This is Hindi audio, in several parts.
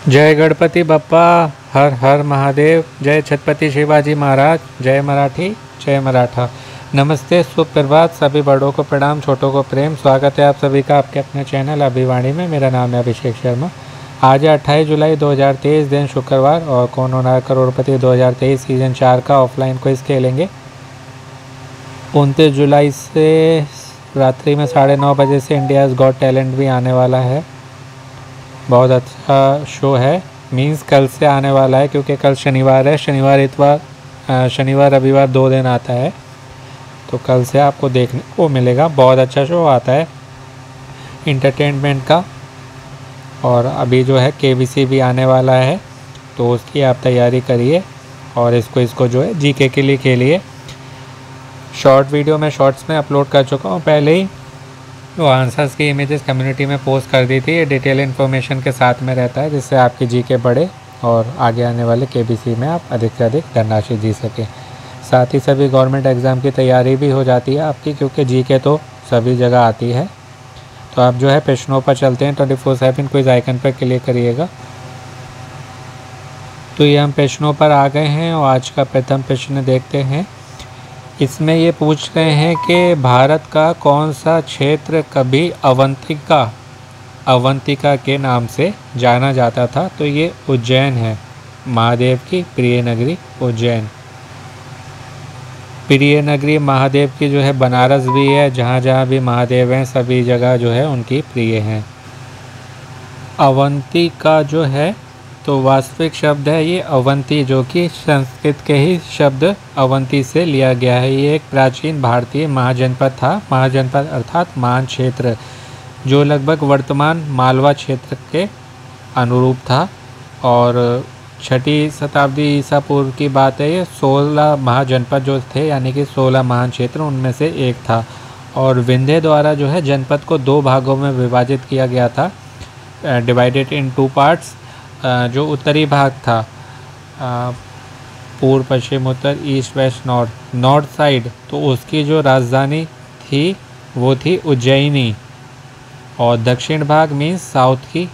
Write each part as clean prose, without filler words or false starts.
जय गणपति बप्पा, हर हर महादेव। जय छत्रपति शिवाजी महाराज। जय मराठी, जय मराठा। नमस्ते, सुप्रभात। सभी बड़ों को प्रणाम, छोटों को प्रेम। स्वागत है आप सभी का आपके अपने चैनल अभिवाणी में। मेरा नाम है अभिषेक शर्मा। आज है 28 जुलाई 2023, दिन शुक्रवार, और कौन होना है करोड़पति 2023 सीजन 4 का ऑफलाइन क्विज खेलेंगे। 29 जुलाई से रात्रि में 9:30 बजे से इंडियाज़ गॉट टैलेंट भी आने वाला है। बहुत अच्छा शो है, मींस कल से आने वाला है, क्योंकि कल शनिवार है। शनिवार रविवार 2 दिन आता है, तो कल से आपको देखने को मिलेगा। बहुत अच्छा शो आता है इंटरटेनमेंट का। और अभी जो है केबीसी भी आने वाला है, तो उसकी आप तैयारी करिए और इसको जो है जीके के लिए खेलिए। शॉर्ट वीडियो मैं शॉर्ट्स में अपलोड कर चुका हूँ पहले ही। तो आंसर्स की इमेजेस कम्युनिटी में पोस्ट कर दी थी। ये डिटेल इन्फॉर्मेशन के साथ में रहता है, जिससे आपकी जीके बढ़े और आगे आने वाले केबीसी में आप अधिक से अधिक धनराशि जी सकें। साथ ही सभी गवर्नमेंट एग्ज़ाम की तैयारी भी हो जाती है आपकी, क्योंकि जीके तो सभी जगह आती है। तो आप जो है प्रश्नों पर चलते हैं। 24/7 क्विज आइकन पर क्लिक करिएगा। तो ये हम प्रश्नों पर आ गए हैं और आज का प्रथम प्रश्न देखते हैं। इसमें ये पूछ रहे हैं कि भारत का कौन सा क्षेत्र कभी अवंतिका के नाम से जाना जाता था। तो ये उज्जैन है, महादेव की प्रिय नगरी उज्जैन। प्रिय नगरी महादेव की जो है बनारस भी है। जहाँ जहाँ भी महादेव हैं सभी जगह जो है उनकी प्रिय हैं। अवंतिका जो है तो वास्तविक शब्द है ये अवंती, जो कि संस्कृत के ही शब्द अवंती से लिया गया है। ये एक प्राचीन भारतीय महाजनपद था। महाजनपद अर्थात महान क्षेत्र, जो लगभग वर्तमान मालवा क्षेत्र के अनुरूप था। और 6ठी शताब्दी ईसा पूर्व की बात है। ये 16 महाजनपद जो थे, यानी कि 16 महान क्षेत्र, उनमें से एक था। और विंध्य द्वारा जो है जनपद को 2 भागों में विभाजित किया गया था, डिवाइडेड इन 2 पार्ट्स। जो उत्तरी भाग था, पूर्व पश्चिम उत्तर ईस्ट वेस्ट नॉर्थ साइड, तो उसकी जो राजधानी थी वो थी उज्जैनी। और दक्षिण भाग मीन्स साउथ की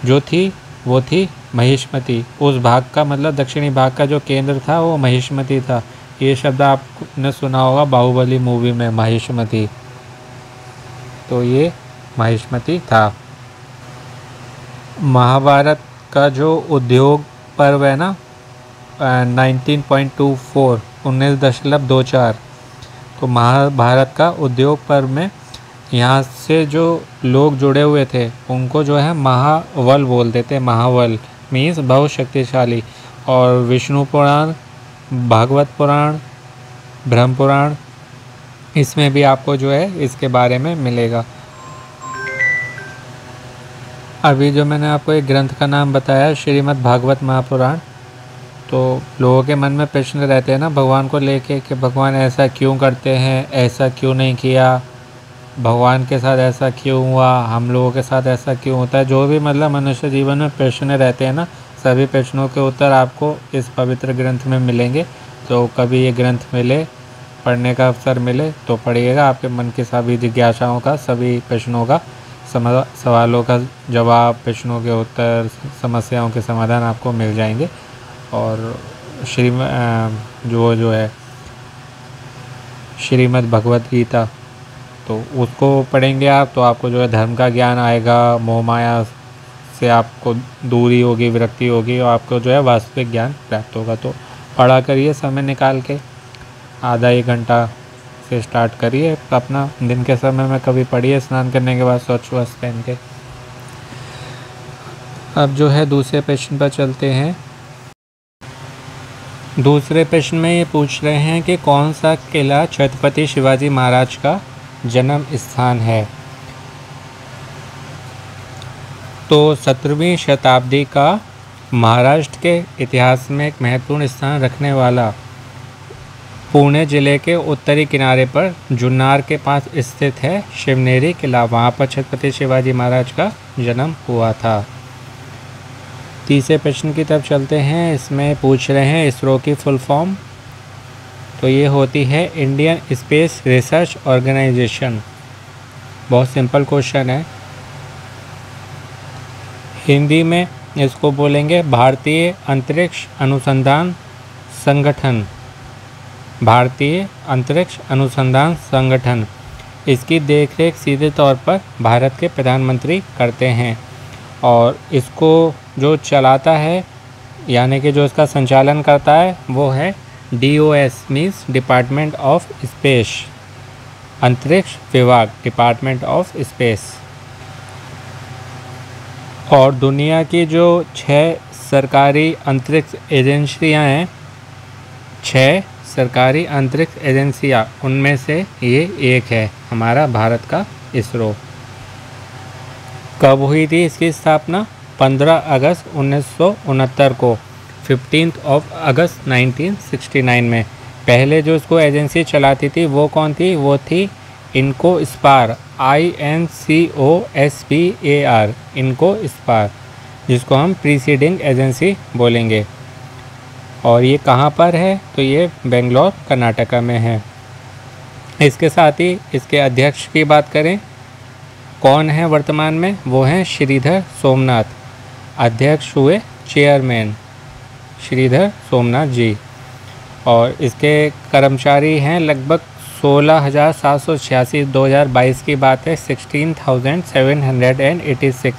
जो थी वो थी महिष्मति। उस भाग का मतलब दक्षिणी भाग का जो केंद्र था वो महिष्मति था। ये शब्द आपने सुना होगा बाहुबली मूवी में, महिष्मति। तो ये महिष्मति था। महाभारत का जो उद्योग पर्व है ना, 19.24 तो महाभारत का उद्योग पर्व में यहाँ से जो लोग जुड़े हुए थे उनको जो है महावल बोलते थे। महावल मीन्स बहुत शक्तिशाली। और विष्णु पुराण, भागवत पुराण, ब्रह्म पुराण, इसमें भी आपको जो है इसके बारे में मिलेगा। अभी जो मैंने आपको एक ग्रंथ का नाम बताया, श्रीमद् भागवत महापुराण। तो लोगों के मन में प्रश्न रहते हैं ना भगवान को लेके कि भगवान ऐसा क्यों करते हैं, ऐसा क्यों नहीं किया, भगवान के साथ ऐसा क्यों हुआ, हम लोगों के साथ ऐसा क्यों होता है। जो भी मतलब मनुष्य जीवन में प्रश्न रहते हैं ना, सभी प्रश्नों के उत्तर आपको इस पवित्र ग्रंथ में मिलेंगे। तो कभी ये ग्रंथ मिले, पढ़ने का अवसर मिले तो पढ़िएगा। आपके मन की सभी जिज्ञासाओं का, सभी प्रश्नों का, सवालों का जवाब, प्रश्नों के उत्तर, समस्याओं के समाधान आपको मिल जाएंगे। और जो है श्रीमद् भगवत गीता, तो उसको पढ़ेंगे आप तो आपको जो है धर्म का ज्ञान आएगा। मोह माया से आपको दूरी होगी, विरक्ति होगी, और आपको जो है वास्तविक ज्ञान प्राप्त होगा। तो पढ़ा करिए, समय निकाल के आधा 1 घंटा से स्टार्ट करिए अपना। दिन के समय में कभी पढ़िए, स्नान करने के बाद स्वच्छ वस्त्र पहन के। अब जो है दूसरे प्रश्न पर चलते हैं। दूसरे प्रश्न में ये पूछ रहे हैं कि कौन सा किला छत्रपति शिवाजी महाराज का जन्म स्थान है। तो 17वीं शताब्दी का महाराष्ट्र के इतिहास में एक महत्वपूर्ण स्थान रखने वाला पुणे जिले के उत्तरी किनारे पर जुन्नार के पास स्थित है शिवनेरी किला। वहाँ पर छत्रपति शिवाजी महाराज का जन्म हुआ था। तीसरे प्रश्न की तरफ चलते हैं। इसमें पूछ रहे हैं इसरो की फुल फॉर्म। तो ये होती है इंडियन स्पेस रिसर्च ऑर्गेनाइजेशन। बहुत सिंपल क्वेश्चन है। हिंदी में इसको बोलेंगे भारतीय अंतरिक्ष अनुसंधान संगठन। भारतीय अंतरिक्ष अनुसंधान संगठन। इसकी देखरेख सीधे तौर पर भारत के प्रधानमंत्री करते हैं और इसको जो चलाता है यानी कि जो इसका संचालन करता है वो है DOS means department of space, अंतरिक्ष विभाग, डिपार्टमेंट ऑफ स्पेस। और दुनिया की जो 6 सरकारी अंतरिक्ष एजेंसियां हैं, 6 सरकारी अंतरिक्ष एजेंसियां, उनमें से ये एक है हमारा भारत का इसरो। कब हुई थी इसकी स्थापना? 15 अगस्त 1969 को, 15 अगस्त 1969 में। पहले जो इसको एजेंसी चलाती थी वो कौन थी? वो थी इनकोस्पार, INCOSPAR, इनकोस्पार, जिसको हम प्रीसीडिंग एजेंसी बोलेंगे। और ये कहाँ पर है? तो ये बेंगलोर कर्नाटका में है। इसके साथ ही इसके अध्यक्ष की बात करें, कौन है वर्तमान में? वो हैं श्रीधर सोमनाथ, अध्यक्ष हुए चेयरमैन श्रीधर सोमनाथ जी। और इसके कर्मचारी हैं लगभग 16,786। 2022 की बात है, 16,786।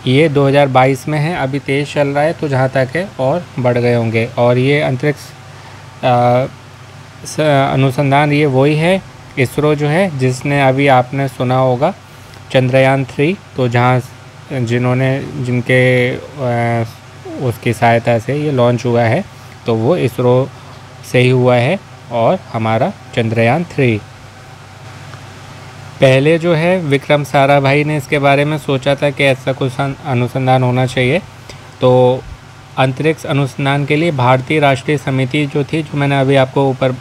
ये 2022 में है, अभी 23 चल रहा है तो जहाँ तक है और बढ़ गए होंगे। और ये अंतरिक्ष अनुसंधान ये वही है इसरो जो है जिसने अभी आपने सुना होगा चंद्रयान 3, तो जहाँ जिनके उसकी सहायता से ये लॉन्च हुआ है तो वो इसरो से ही हुआ है। और हमारा चंद्रयान 3 पहले जो है विक्रम साराभाई ने इसके बारे में सोचा था कि ऐसा कुछ अनुसंधान होना चाहिए। तो अंतरिक्ष अनुसंधान के लिए भारतीय राष्ट्रीय समिति जो थी, जो मैंने अभी आपको ऊपर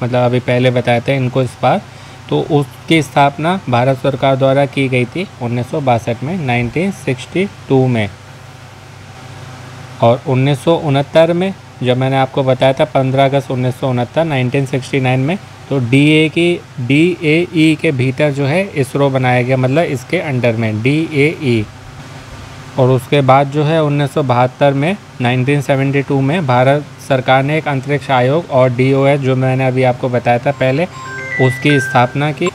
मतलब अभी पहले बताया था इनकोस्पार, तो उसकी स्थापना भारत सरकार द्वारा की गई थी 1962 में, 1962 में। और 1969 में जब मैंने आपको बताया था 15 अगस्त 1969 1969 में, तो DAE के भीतर जो है इसरो बनाया गया, मतलब इसके अंडर में DAE। और उसके बाद जो है 1972 में 1972 में भारत सरकार ने एक अंतरिक्ष आयोग और DOS जो मैंने अभी आपको बताया था पहले, उसकी स्थापना की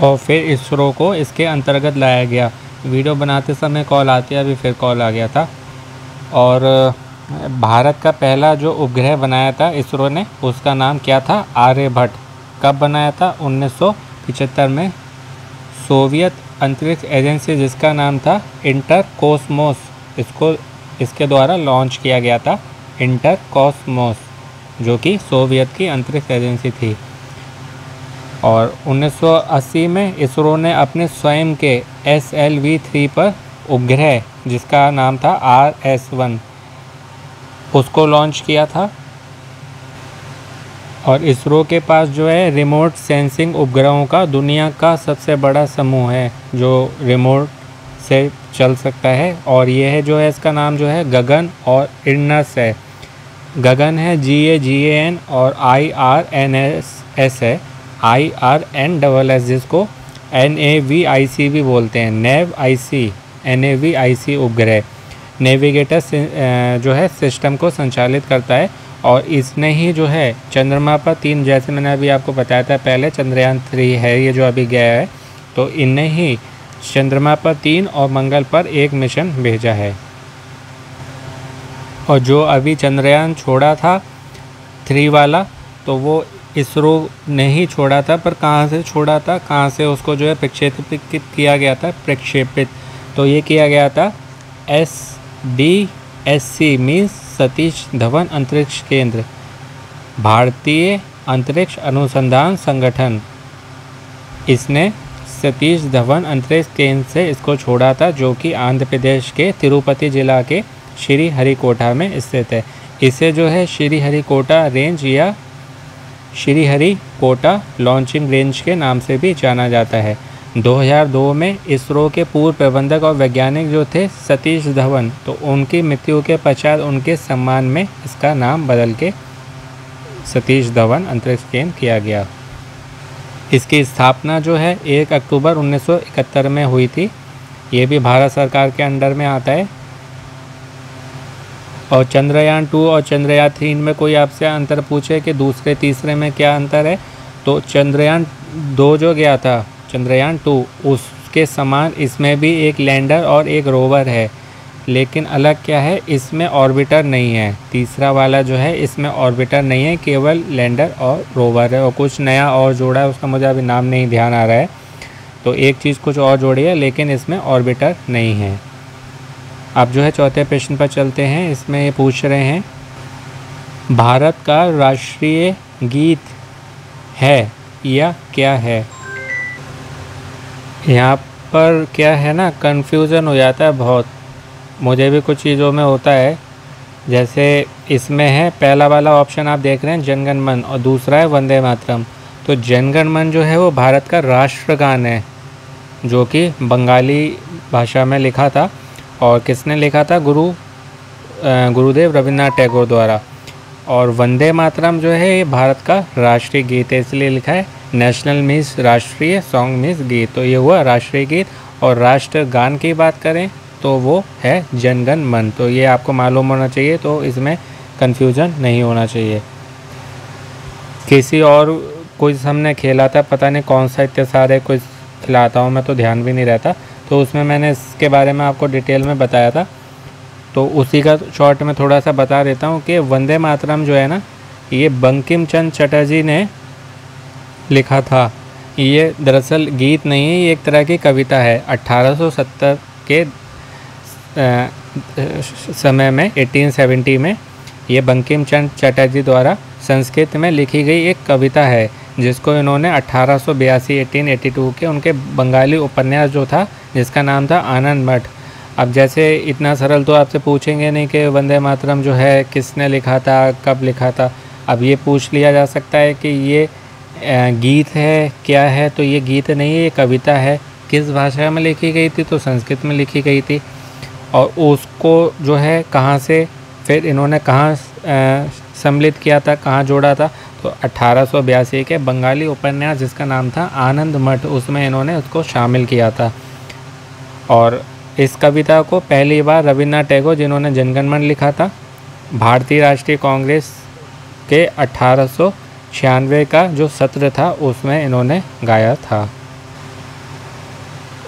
और फिर इसरो को इसके अंतर्गत लाया गया। वीडियो बनाते समय कॉल आती है, अभी फिर कॉल आ गया था। और भारत का पहला जो उपग्रह बनाया था इसरो ने, उसका नाम क्या था? आर्यभट्ट। कब बनाया था? 1975 में। सोवियत अंतरिक्ष एजेंसी जिसका नाम था इंटरकोस्मोस, इसके द्वारा लॉन्च किया गया था इंटरकोस्मोस, जो कि सोवियत की अंतरिक्ष एजेंसी थी। और 1980 में इसरो ने अपने स्वयं के SLV-3 पर उपग्रह जिसका नाम था RS-1 उसको लॉन्च किया था। और इसरो के पास जो है रिमोट सेंसिंग उपग्रहों का दुनिया का सबसे बड़ा समूह है जो रिमोट से चल सकता है। और ये है जो है इसका नाम जो है गगन और इनस है। गगन है GAGAN और IRNSS है, IRNSS जिसको NAVIC भी बोलते हैं, NAVIC उपग्रह नेविगेटर जो है सिस्टम को संचालित करता है। और इसने ही जो है चंद्रमा पर 3, जैसे मैंने अभी आपको बताया था पहले, चंद्रयान 3 है ये जो अभी गया है, तो इनने ही चंद्रमा पर 3 और मंगल पर 1 मिशन भेजा है। और जो अभी चंद्रयान छोड़ा था 3 वाला, तो वो इसरो ने ही छोड़ा था, पर कहाँ से छोड़ा था, कहाँ से उसको जो है प्रक्षेपित किया गया था, प्रक्षेपित तो ये किया गया था SDSC मीन्स सतीश धवन अंतरिक्ष केंद्र, भारतीय अंतरिक्ष अनुसंधान संगठन, इसने सतीश धवन अंतरिक्ष केंद्र से इसको छोड़ा था, जो कि आंध्र प्रदेश के तिरुपति जिला के श्रीहरिकोटा में स्थित है। इसे जो है श्रीहरिकोटा रेंज या श्रीहरिकोटा लॉन्चिंग रेंज के नाम से भी जाना जाता है। 2002 में इसरो के पूर्व प्रबंधक और वैज्ञानिक जो थे सतीश धवन, तो उनकी मृत्यु के पश्चात उनके सम्मान में इसका नाम बदल के सतीश धवन अंतरिक्ष केंद्र किया गया। इसकी स्थापना जो है 1 अक्टूबर 1971 में हुई थी। ये भी भारत सरकार के अंडर में आता है। और चंद्रयान 2 और चंद्रयान 3 इनमें कोई आपसे अंतर पूछे कि दूसरे तीसरे में क्या अंतर है, तो चंद्रयान 2 जो गया था, चंद्रयान 2, उसके समान इसमें भी एक लैंडर और एक रोवर है, लेकिन अलग क्या है, इसमें ऑर्बिटर नहीं है। तीसरा वाला जो है इसमें ऑर्बिटर नहीं है, केवल लैंडर और रोवर है। और कुछ नया और जोड़ा है, उसका मुझे अभी नाम नहीं ध्यान आ रहा है। तो एक चीज़ कुछ और जोड़ी है, लेकिन इसमें ऑर्बिटर नहीं है। अब जो है चौथे प्रश्न पर चलते हैं। इसमें ये पूछ रहे हैं, भारत का राष्ट्रीय गीत है या क्या है। यहाँ पर क्या है ना, कन्फ्यूज़न हो जाता है बहुत, मुझे भी कुछ चीज़ों में होता है। जैसे इसमें है पहला वाला ऑप्शन आप देख रहे हैं जनगण मन, और दूसरा है वंदे मातरम। तो जनगण मन जो है वो भारत का राष्ट्रगान है, जो कि बंगाली भाषा में लिखा था, और किसने लिखा था, गुरुदेव रविन्द्रनाथ टैगोर द्वारा। और वंदे मातरम जो है ये भारत का राष्ट्रीय गीत है, इसलिए लिखा है नेशनल मीन्स राष्ट्रीय, सॉन्ग मीन्स गीत, तो ये हुआ राष्ट्रीय गीत। और राष्ट्रगान की बात करें तो वो है जनगण मन। तो ये आपको मालूम होना चाहिए, तो इसमें कन्फ्यूज़न नहीं होना चाहिए। किसी और कुछ हमने खेला था, पता नहीं कौन सा, इतने सारे कुछ खिलाता हूँ मैं तो ध्यान भी नहीं रहता, तो उसमें मैंने इसके बारे में आपको डिटेल में बताया था, तो उसी का शॉर्ट में थोड़ा सा बता देता हूँ कि वंदे मातरम जो है ना, ये बंकिम चंद्र चटर्जी ने लिखा था। ये दरअसल गीत नहीं है, ये एक तरह की कविता है। 1870 के समय में, 1870 में, ये बंकिम चंद्र चटर्जी द्वारा संस्कृत में लिखी गई एक कविता है, जिसको इन्होंने 1882 1882 के उनके बंगाली उपन्यास जो था, जिसका नाम था आनंद मठ। अब जैसे इतना सरल तो आपसे पूछेंगे नहीं कि वंदे मातरम जो है किसने लिखा था, कब लिखा था। अब ये पूछ लिया जा सकता है कि ये गीत है क्या है, तो ये गीत नहीं है, ये कविता है। किस भाषा में लिखी गई थी, तो संस्कृत में लिखी गई थी। और उसको जो है कहाँ से फिर इन्होंने कहाँ सम्मिलित किया था, कहाँ जोड़ा था, तो 1882 के बंगाली उपन्यास जिसका नाम था आनंद मठ, उसमें इन्होंने उसको शामिल किया था। और इस कविता को पहली बार रविन्द्रनाथ टैगोर, जिन्होंने जनगण मन लिखा था, भारतीय राष्ट्रीय कांग्रेस के 1896 का जो सत्र था उसमें इन्होंने गाया था।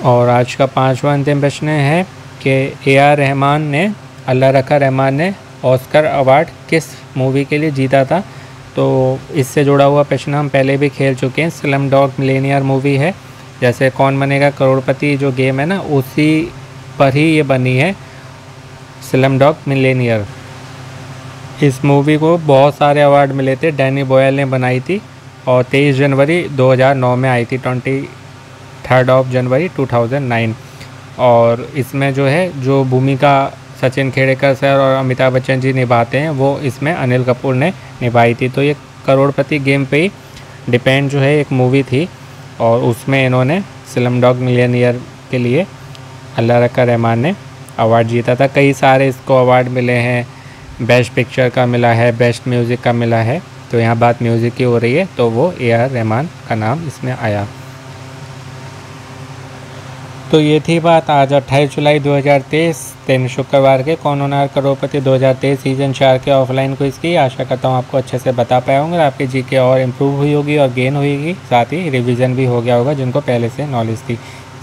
और आज का पांचवा अंतिम प्रश्न है कि AR रहमान ने, अल्लाह रखा रहमान ने ऑस्कर अवार्ड किस मूवी के लिए जीता था। तो इससे जुड़ा हुआ प्रश्न हम पहले भी खेल चुके हैं। स्लम डॉग मिलेनियर मूवी है, जैसे कौन बनेगा करोड़पति जो गेम है ना, उसी पर ही ये बनी है, स्लम डॉग मिलेनियर। इस मूवी को बहुत सारे अवार्ड मिले थे, डैनी बॉयल ने बनाई थी, और 23 जनवरी 2009 में आई थी, 23 जनवरी 2009। और इसमें जो है, जो भूमिका सचिन खेड़ेकर सर और अमिताभ बच्चन जी निभाते हैं, वो इसमें अनिल कपूर ने निभाई थी। तो ये करोड़पति गेम पे ही डिपेंड जो है एक मूवी थी, और उसमें इन्होंने स्लम डॉग मिलियनेयर के लिए अल्लाह रखा रहमान ने अवार्ड जीता था। कई सारे इसको अवार्ड मिले हैं, बेस्ट पिक्चर का मिला है, बेस्ट म्यूज़िक का मिला है। तो यहाँ बात म्यूज़िक की हो रही है, तो वो AR रहमान का नाम इसमें आया। तो ये थी बात आज 28 जुलाई 2023 दिन शुक्रवार के कौन होना करोड़पति 2023 सीजन 4 के ऑफलाइन क्विज़ की। आशा करता हूँ आपको अच्छे से बता पाया होंगे, आपकी जीके और इम्प्रूव हुई होगी और गेन हुई, साथ ही रिवीजन भी हो गया होगा जिनको पहले से नॉलेज थी।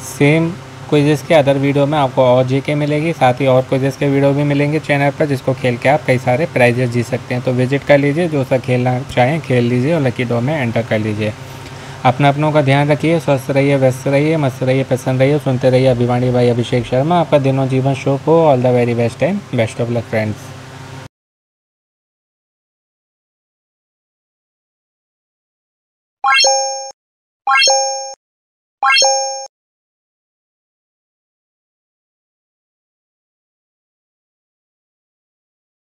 सेम क्विज़ेस के अदर वीडियो में आपको और जीके मिलेगी, साथ ही और क्विज़ेस के वीडियो भी मिलेंगे चैनल पर, जिसको खेल के आप कई सारे प्राइजेस जीत सकते हैं। तो विजिट कर लीजिए, जो सा खेलना चाहें खेल लीजिए और लकी ड्रॉ में एंटर कर लीजिए। अपनों का ध्यान रखिए, स्वस्थ रहिए, व्यस्त रहिए, मस्त रहिए, प्रसन्न रहिए। सुनते रहिए अभिवाणी भाई अभिषेक शर्मा। आपका दिनों जीवन शुभ हो। All the very best time, best of luck friends.